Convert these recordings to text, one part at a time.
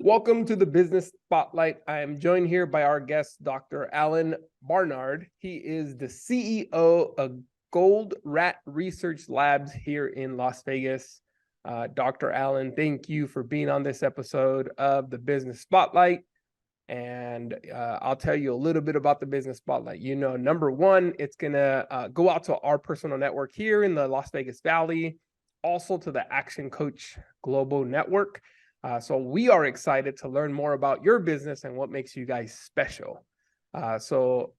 Welcome to the Business Spotlight. I am joined here by our guest, Dr. Alan Barnard. He is the CEO of Goldratt Research Labs here in Las Vegas. Dr. Alan, thank you for being on this episode of the Business Spotlight. And I'll tell you a little bit about the Business Spotlight. You know, number one, it's going to go out to our personal network here in the Las Vegas Valley, also to the Action Coach Global Network. So we are excited to learn more about your business and what makes you guys special. So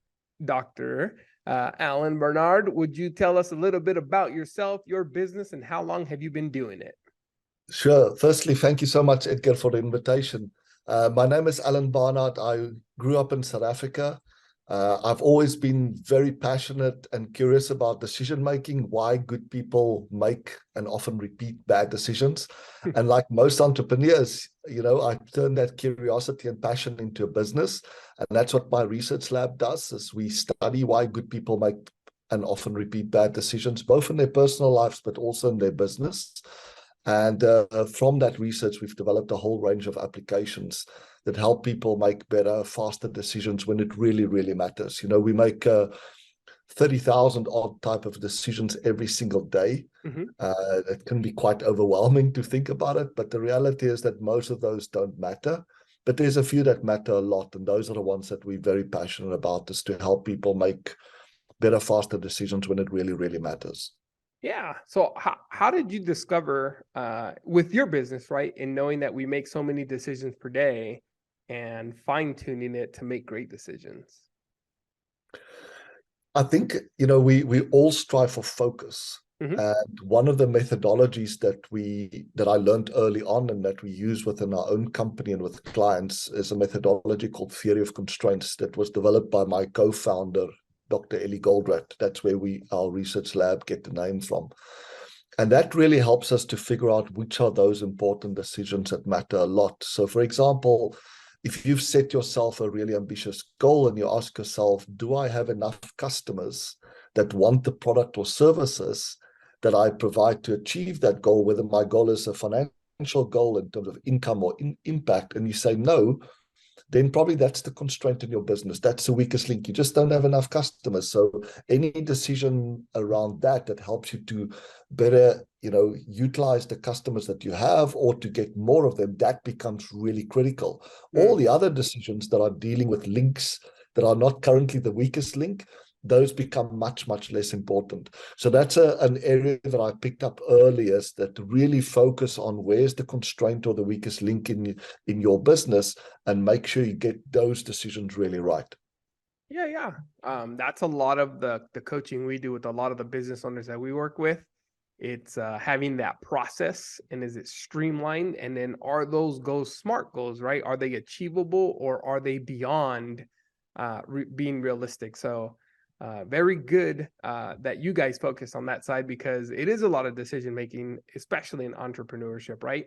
Dr. Alan Barnard, would you tell us a little bit about yourself, your business, and how long have you been doing it? Sure. Firstly, thank you so much, Edgar, for the invitation. My name is Alan Barnard. I grew up in South Africa. I've always been very passionate and curious about decision making, why good people make and often repeat bad decisions. And like most entrepreneurs, I turn that curiosity and passion into a business. And that's what my research lab does, is we study why good people make and often repeat bad decisions, both in their personal lives, but also in their business. And from that research, we've developed a whole range of applications that help people make better, faster decisions when it really, really matters. We make 30,000 odd type of decisions every single day. It can be quite overwhelming to think about it, but the reality is that most of those don't matter. But there's a few that matter a lot, and those are the ones that we're very passionate about, is to help people make better, faster decisions when it really, really matters. Yeah. So how did you discover with your business, right, in knowing that we make so many decisions per day and fine-tuning it to make great decisions? I think, we all strive for focus. And one of the methodologies that I learned early on and that we use within our own company and with clients is a methodology called theory of constraints that was developed by my co-founder, Dr. Eli Goldratt. That's where our research lab get the name from. And that really helps us to figure out which are those important decisions that matter a lot. So for example, if you've set yourself a really ambitious goal and you ask yourself, do I have enough customers that want the product or services that I provide to achieve that goal, whether my goal is a financial goal in terms of income or impact, and you say no, then probably that's the constraint in your business. That's the weakest link. You just don't have enough customers. So any decision around that helps you to better, utilize the customers that you have or to get more of them, that becomes really critical. All the other decisions that are dealing with links that are not currently the weakest link, those become much, much less important. So that's an area that I picked up earliest, that really focus on where's the constraint or the weakest link in your business and make sure you get those decisions really right. Yeah. That's a lot of the coaching we do with a lot of the business owners that we work with. It's having that process, and is it streamlined? And then are those goals SMART goals, right? Are they achievable, or are they beyond being realistic? So very good that you guys focus on that side, because it is a lot of decision making, especially in entrepreneurship, right?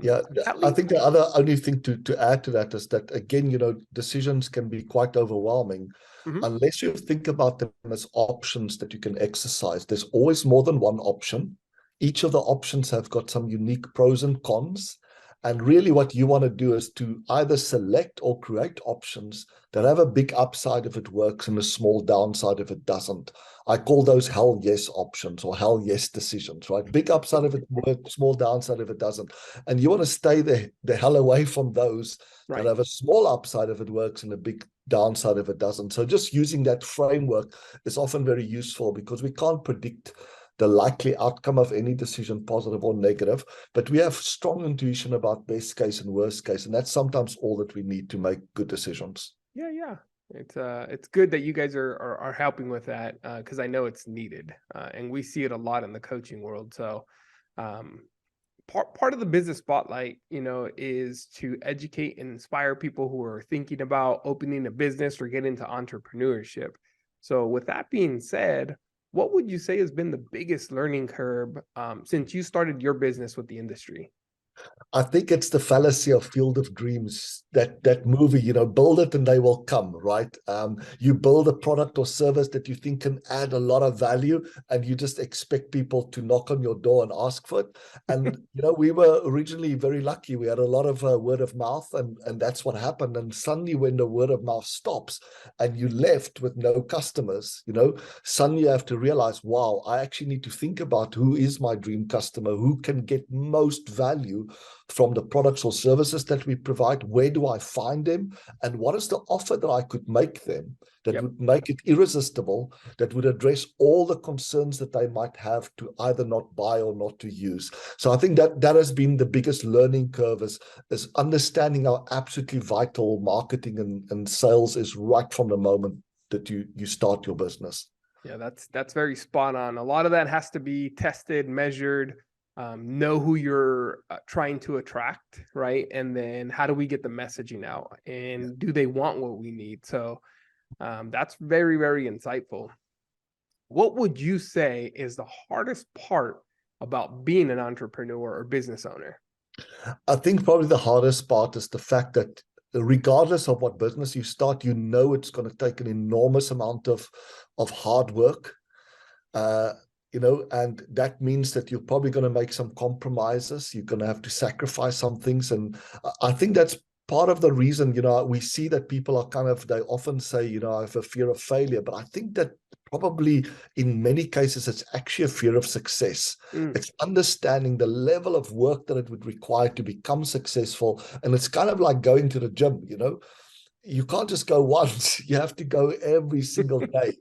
Yeah, I think the other only thing to add to that is that, again, decisions can be quite overwhelming. Unless you think about them as options that you can exercise. There's always more than one option. Each of the options have got some unique pros and cons. And really what you want to do is to either select or create options that have a big upside if it works and a small downside if it doesn't. I call those hell yes options or hell yes decisions, right? Big upside if it works, small downside if it doesn't. And you want to stay the hell away from those that have a small upside if it works and a big downside if it doesn't. So just using that framework is often very useful, because we can't predict the likely outcome of any decision, positive or negative, but we have strong intuition about best case and worst case, and that's sometimes all that we need to make good decisions. Yeah. It's good that you guys are helping with that, because I know it's needed, and we see it a lot in the coaching world. So part of the Business Spotlight, is to educate and inspire people who are thinking about opening a business or getting into entrepreneurship. So with that being said, what would you say has been the biggest learning curve since you started your business with the industry? I think it's the fallacy of Field of Dreams, that movie, build it and they will come, right? You build a product or service that you think can add a lot of value, and you just expect people to knock on your door and ask for it. And, we were originally very lucky. We had a lot of word of mouth, and that's what happened. And suddenly when the word of mouth stops and you left with no customers, suddenly you have to realize, wow, I actually need to think about who is my dream customer, who can get most value from the products or services that we provide. Where do I find them? And what is the offer that I could make them that would make it irresistible, that would address all the concerns that they might have to either not buy or not to use? So I think that has been the biggest learning curve, is understanding how absolutely vital marketing and sales is right from the moment that you start your business. Yeah, that's very spot on. A lot of that has to be tested, measured, know who you're trying to attract, right? And then how do we get the messaging out? And do they want what we need? So that's very, very insightful. What would you say is the hardest part about being an entrepreneur or business owner? I think probably the hardest part is the fact that regardless of what business you start, it's going to take an enormous amount of hard work. And that means that you're probably going to make some compromises. You're going to have to sacrifice some things. And I think that's part of the reason, we see that people are they often say, I have a fear of failure. But I think that probably in many cases, it's actually a fear of success. It's understanding the level of work that it would require to become successful. And it's kind of like going to the gym, you can't just go once, you have to go every single day.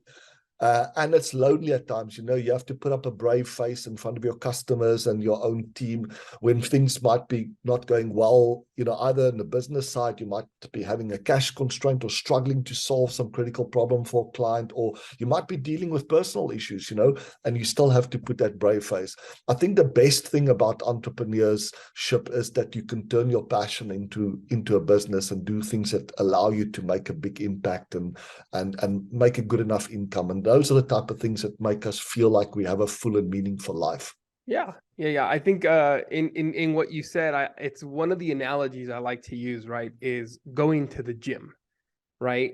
And it's lonely at times, you have to put up a brave face in front of your customers and your own team when things might be not going well, either in the business side, you might be having a cash constraint or struggling to solve some critical problem for a client, or you might be dealing with personal issues, and you still have to put that brave face. I think the best thing about entrepreneurship is that you can turn your passion into a business and do things that allow you to make a big impact and make a good enough income. And those are the type of things that make us feel like we have a full and meaningful life. Yeah. I think in what you said, it's one of the analogies I like to use, right, is going to the gym, right?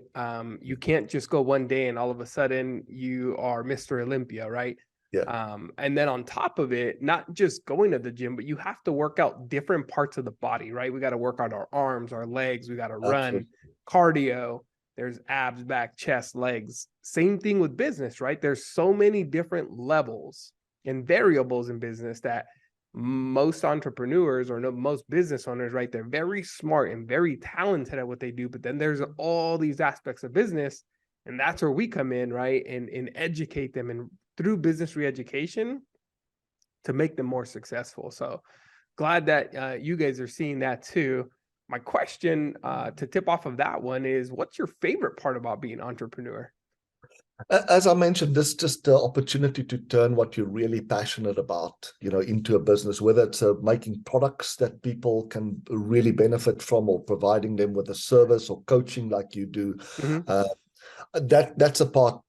You can't just go one day and all of a sudden you are Mr. Olympia, right? Yeah. And then on top of it, not just going to the gym, but you have to work out different parts of the body, right? We got to work out our arms, our legs, we got to run, cardio. There's abs, back, chest, legs. Same thing with business, right? There's so many different levels and variables in business that most entrepreneurs or most business owners, right? They're very smart and very talented at what they do, but then there's all these aspects of business, and that's where we come in, right? And educate them and through business re-education to make them more successful. So glad that you guys are seeing that too. My question to tip off of that one is, what's your favorite part about being an entrepreneur? As I mentioned, this is just the opportunity to turn what you're really passionate about, into a business, whether it's making products that people can really benefit from, or providing them with a service or coaching like you do. That's a part,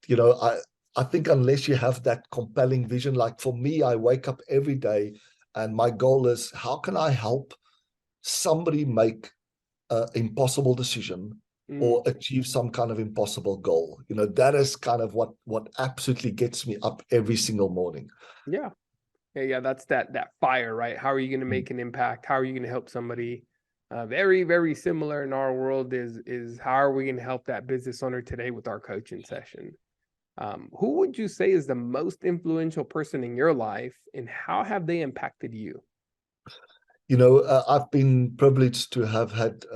I think unless you have that compelling vision, like for me, I wake up every day and my goal is, how can I help somebody make an impossible decision or achieve some kind of impossible goal? That is kind of what absolutely gets me up every single morning. Yeah, that's that fire, right? How are you going to make an impact? How are you going to help somebody? Very, very similar in our world is how are we going to help that business owner today with our coaching session? Who would you say is the most influential person in your life, and how have they impacted you? I've been privileged to have had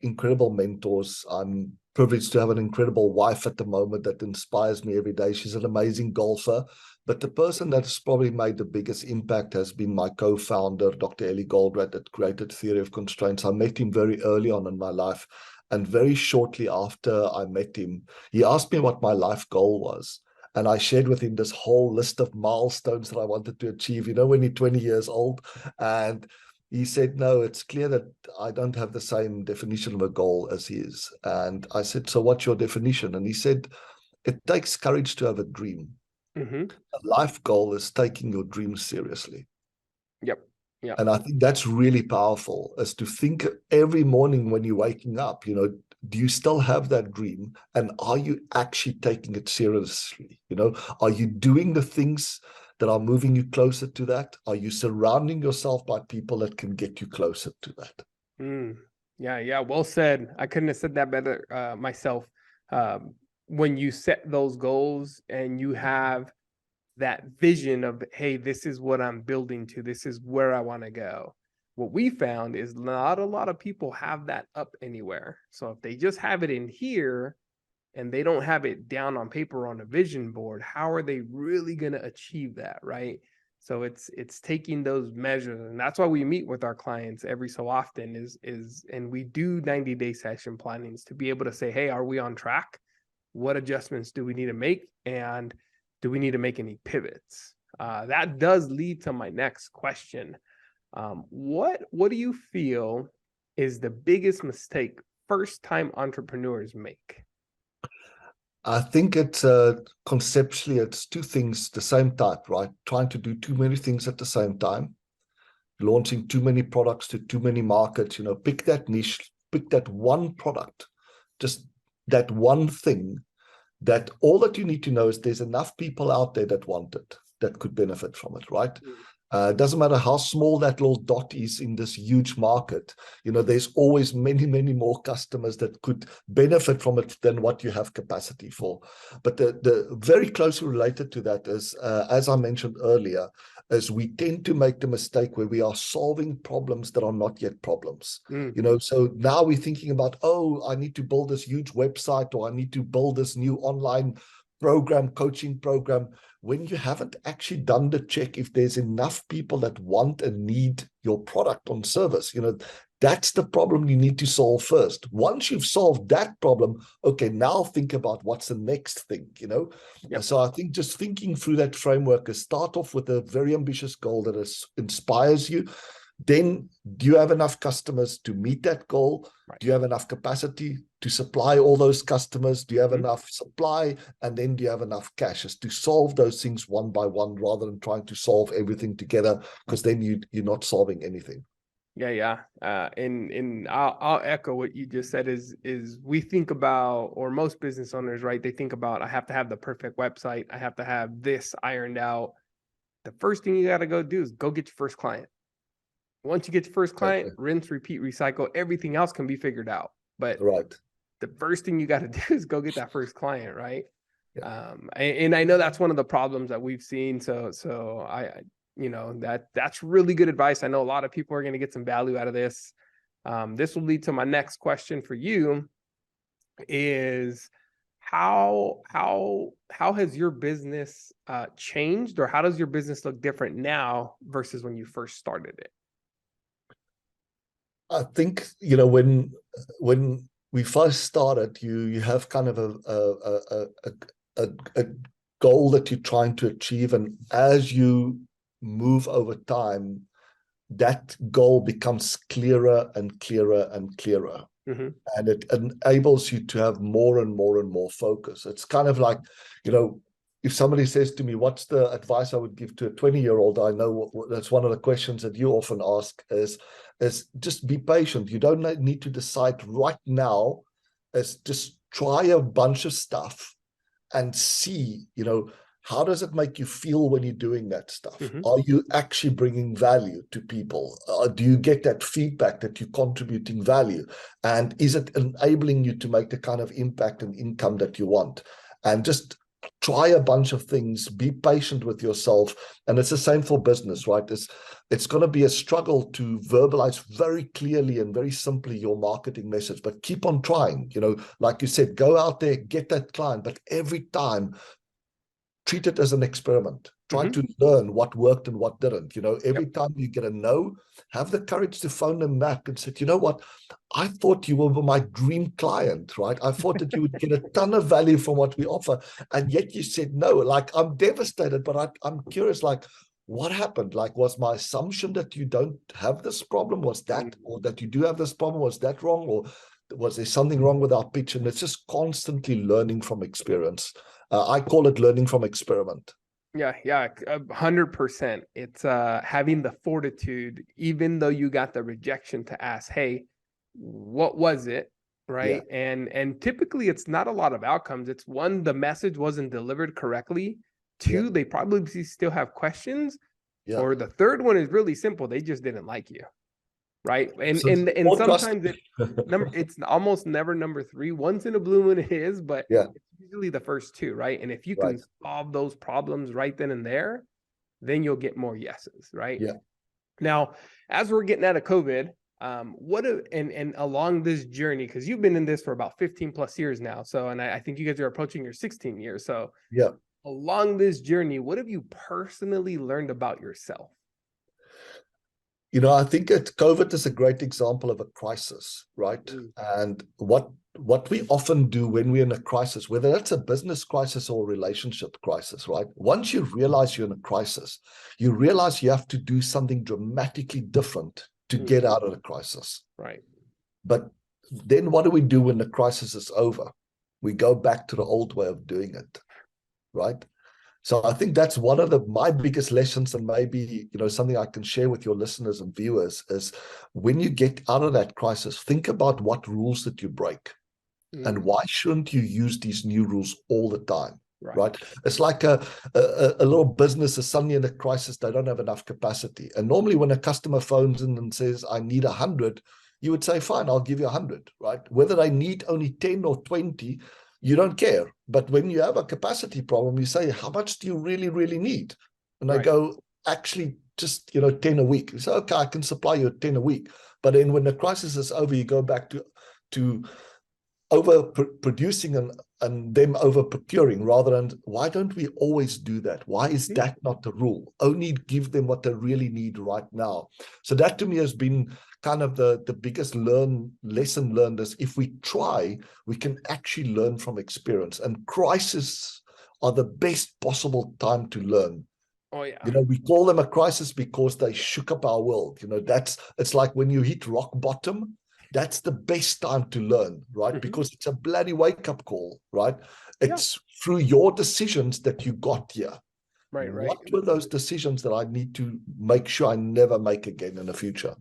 incredible mentors. I'm privileged to have an incredible wife at the moment that inspires me every day. She's an amazing golfer. But the person that's probably made the biggest impact has been my co-founder, Dr. Eli Goldratt, that created Theory of Constraints. I met him very early on in my life. And very shortly after I met him, he asked me what my life goal was. And I shared with him this whole list of milestones that I wanted to achieve, when you're 20 years old. And he said, no, it's clear that I don't have the same definition of a goal as he is. And I said, so what's your definition? And he said, it takes courage to have a dream. A life goal is taking your dreams seriously. Yep. Yeah. And I think that's really powerful, is to think every morning when you're waking up, do you still have that dream? And are you actually taking it seriously? Are you doing the things that are moving you closer to that? Are you surrounding yourself by people that can get you closer to that? Yeah, yeah. Well said. I couldn't have said that better myself. When you set those goals and you have that vision of, hey, this is what I'm building to, this is where I want to go. What we found is not a lot of people have that up anywhere. So if they just have it in here and they don't have it down on paper on a vision board, how are they really going to achieve that, right? So it's taking those measures, and that's why we meet with our clients every so often and we do 90-day session plannings to be able to say, hey, are we on track? What adjustments do we need to make? And do we need to make any pivots? That does lead to my next question. What do you feel is the biggest mistake first-time entrepreneurs make? I think it's conceptually, it's two things the same type, right? Trying to do too many things at the same time, launching too many products to too many markets. Pick that niche, pick that one product, just that one thing, that all that you need to know is there's enough people out there that want it, that could benefit from it, right? It doesn't matter how small that little dot is in this huge market. There's always many, many more customers that could benefit from it than what you have capacity for. But the very closely related to that is, as I mentioned earlier, is we tend to make the mistake where we are solving problems that are not yet problems. So now we're thinking about, oh, I need to build this huge website, or I need to build this new online program, coaching program, when you haven't actually done the check if there's enough people that want and need your product or service. That's the problem you need to solve first. Once you've solved that problem, okay, now think about what's the next thing. Yep. So I think just thinking through that framework is, start off with a very ambitious goal that inspires you. Then, do you have enough customers to meet that goal? Right. Do you have enough capacity to supply all those customers? Do you have enough supply? And then do you have enough cash? Is to solve those things one by one, rather than trying to solve everything together, because then you're not solving anything. Yeah. And I'll echo what you just said. Is we think about, or most business owners, right? They think about, I have to have the perfect website. I have to have this ironed out. The first thing you got to go do is go get your first client. Once you get your first client, rinse, repeat, recycle, everything else can be figured out. But the first thing you got to do is go get that first client, right? Yeah. And I know that's one of the problems that we've seen. So that's really good advice. I know a lot of people are going to get some value out of this. This will lead to my next question for you is, how has your business changed, or how does your business look different now versus when you first started it? I think, when we first started, you have kind of a goal that you're trying to achieve, and as you move over time, that goal becomes clearer and clearer and clearer. And it enables you to have more and more and more focus. It's kind of like, if somebody says to me, what's the advice I would give to a 20-year-old? I know that's one of the questions that you often ask is just be patient. You don't need to decide right now. Is just try a bunch of stuff and see, how does it make you feel when you're doing that stuff? Are you actually bringing value to people? Do you get that feedback that you're contributing value? And is it enabling you to make the kind of impact and income that you want? And just try a bunch of things, be patient with yourself. And it's the same for business, right? It's going to be a struggle to verbalize very clearly and very simply your marketing message, but keep on trying. Like you said, go out there, get that client, but every time treat it as an experiment. Try to learn what worked and what didn't. Every time you get a no, have the courage to phone them back and say, you know what, I thought you were my dream client, right? I thought that you would get a ton of value from what we offer, and yet you said no. Like, I'm devastated, but I'm curious, like, what happened? Like, was my assumption that you don't have this problem? Was that, or that you do have this problem? Was that wrong? Or was there something wrong with our pitch? And it's just constantly learning from experience. I call it learning from experiment. Yeah, 100%. It's having the fortitude, even though you got the rejection, to ask, hey, what was it? Yeah, Right. And typically it's not a lot of outcomes. It's one, the message wasn't delivered correctly. yeah, Two, they probably still have questions. yeah. Or the third one is really simple. They just didn't like you. Right. And So and it's and more trust. sometimes it's almost never number three. Once in a blue moon it is, but Yeah, it's usually the first two, right? And if you right. can solve those problems right then and there, then you'll get more yeses, right? Yeah. Now, as we're getting out of COVID, and along this journey, because you've been in this for about 15 plus years now. So, and I think you guys are approaching your 16 years. So Yeah. along this journey, what have you personally learned about yourself? I think COVID is a great example of a crisis, right? Mm. And what we often do when we're in a crisis, whether that's a business crisis or a relationship crisis, right? Once you realize you're in a crisis, you realize you have to do something dramatically different to Mm. get out of the crisis. Right. But then what do we do when the crisis is over? We go back to the old way of doing it, right? So I think that's one of my biggest lessons, and maybe something I can share with your listeners and viewers is when you get out of that crisis, think about what rules that you break, and why shouldn't you use these new rules all the time, right? It's like a little business is suddenly in a crisis; they don't have enough capacity, and normally when a customer phones in and says, "I need 100," you would say, "Fine, I'll give you 100," right? Whether they need only 10 or 20. You don't care. But when you have a capacity problem, you say, how much do you really, really need? And I go, actually, just 10 a week. You say, okay, I can supply you 10 a week. But then when the crisis is over, you go back to over producing and them over procuring, rather than why don't we always do that? Why is that not the rule? Only give them what they really need right now. So that to me has been kind of the biggest lesson learned is if we try, we can actually learn from experience, and crises are the best possible time to learn. Oh yeah. We call them a crisis because they shook up our world. It's like when you hit rock bottom, that's the best time to learn, right? Because it's a bloody wake-up call, right? It's through your decisions that you got here. Right. What were those decisions that I need to make sure I never make again in the future?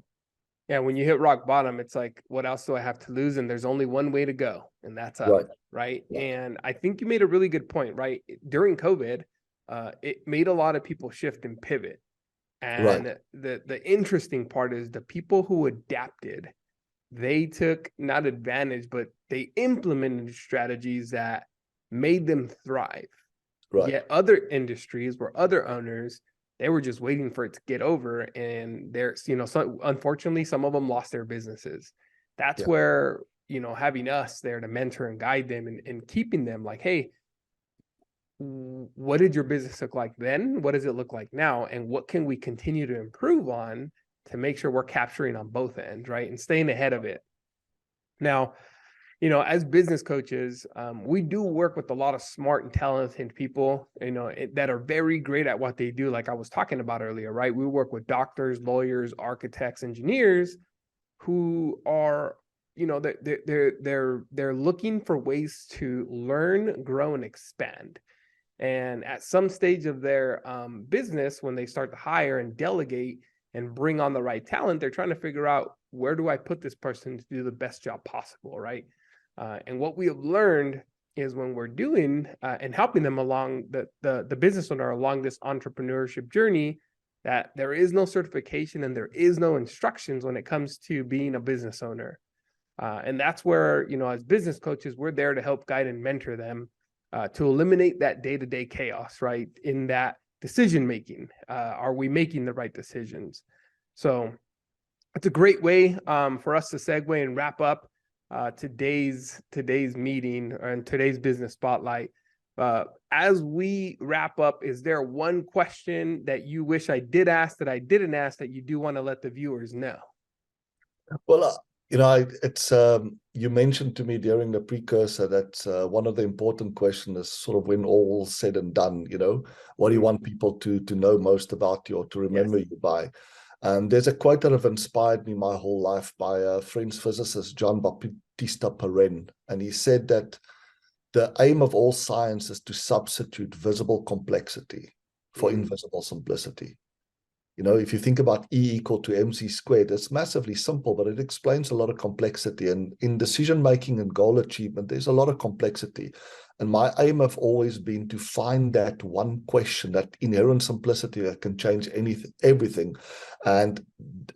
Yeah, when you hit rock bottom, it's like, what else do I have to lose? And there's only one way to go, and that's up, right? Yeah. And I think you made a really good point, right? During COVID, it made a lot of people shift and pivot. And the interesting part is the people who adapted, they took not advantage, but they implemented strategies that made them thrive. Yet other industries where other owners, they were just waiting for it to get over, and there's so unfortunately some of them lost their businesses. That's where having us there to mentor and guide them and keeping them like, hey, what did your business look like then? What does it look like now? And what can we continue to improve on to make sure we're capturing on both ends, right? And staying ahead of it. Now, as business coaches, we do work with a lot of smart and talented people, that are very great at what they do. Like I was talking about earlier, right? We work with doctors, lawyers, architects, engineers who are, they're looking for ways to learn, grow, and expand. And at some stage of their business, when they start to hire and delegate and bring on the right talent, they're trying to figure out, where do I put this person to do the best job possible, right? And what we have learned is when we're doing and helping them along the business owner along this entrepreneurship journey, that there is no certification and there is no instructions when it comes to being a business owner. And that's where, as business coaches, we're there to help guide and mentor them to eliminate that day-to-day chaos, right? In that decision making, are we making the right decisions? So it's a great way for us to segue and wrap up today's meeting and today's business spotlight. As we wrap up, is there one question that you wish I did ask that I didn't ask that you do want to let the viewers know? Well, it's you mentioned to me during the precursor that one of the important questions is sort of when all's said and done, what do you want people to know most about you or to remember you by? There's a quote that have inspired me my whole life by a French physicist, Jean Baptiste Perrin, and he said that the aim of all science is to substitute visible complexity for invisible simplicity. You know, if you think about E equal to MC squared, it's massively simple, but it explains a lot of complexity. And in decision-making and goal achievement, there's a lot of complexity. And my aim have always been to find that one question, that inherent simplicity that can change anything, everything. And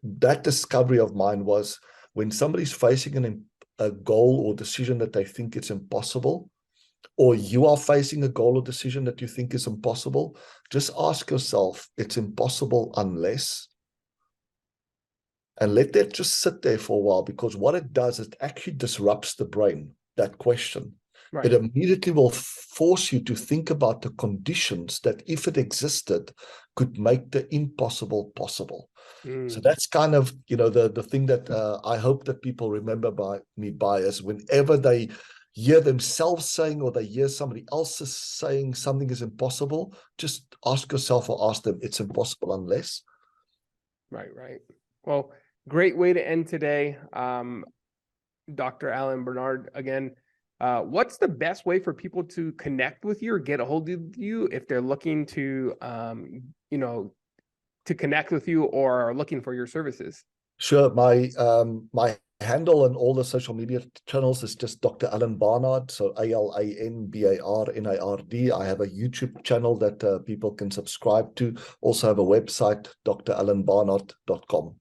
that discovery of mine was when somebody's facing a goal or decision that they think it's impossible, or you are facing a goal or decision that you think is impossible, just ask yourself, it's impossible unless, and let that just sit there for a while, because what it does, it actually disrupts the brain, that question. Right. It immediately will force you to think about the conditions that, if it existed, could make the impossible possible. So that's kind of, you know, the thing that I hope that people remember by is whenever they hear themselves saying, or they hear somebody else saying something is impossible, just ask yourself or ask them, it's impossible unless. Right. Well, great way to end today. Dr. Alan Barnard, again, what's the best way for people to connect with you or get a hold of you if they're looking to, to connect with you or are looking for your services? Sure. My handle on all the social media channels is just Dr. Alan Barnard. So ALANBARNARD. I have a YouTube channel that people can subscribe to. Also have a website, dralanbarnard.com.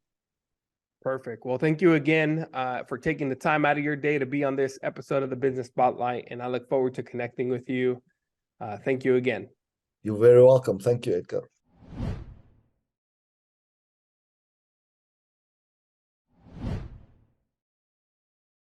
Perfect. Well, thank you again for taking the time out of your day to be on this episode of the Business Spotlight. And I look forward to connecting with you. Thank you again. You're very welcome. Thank you, Edgar.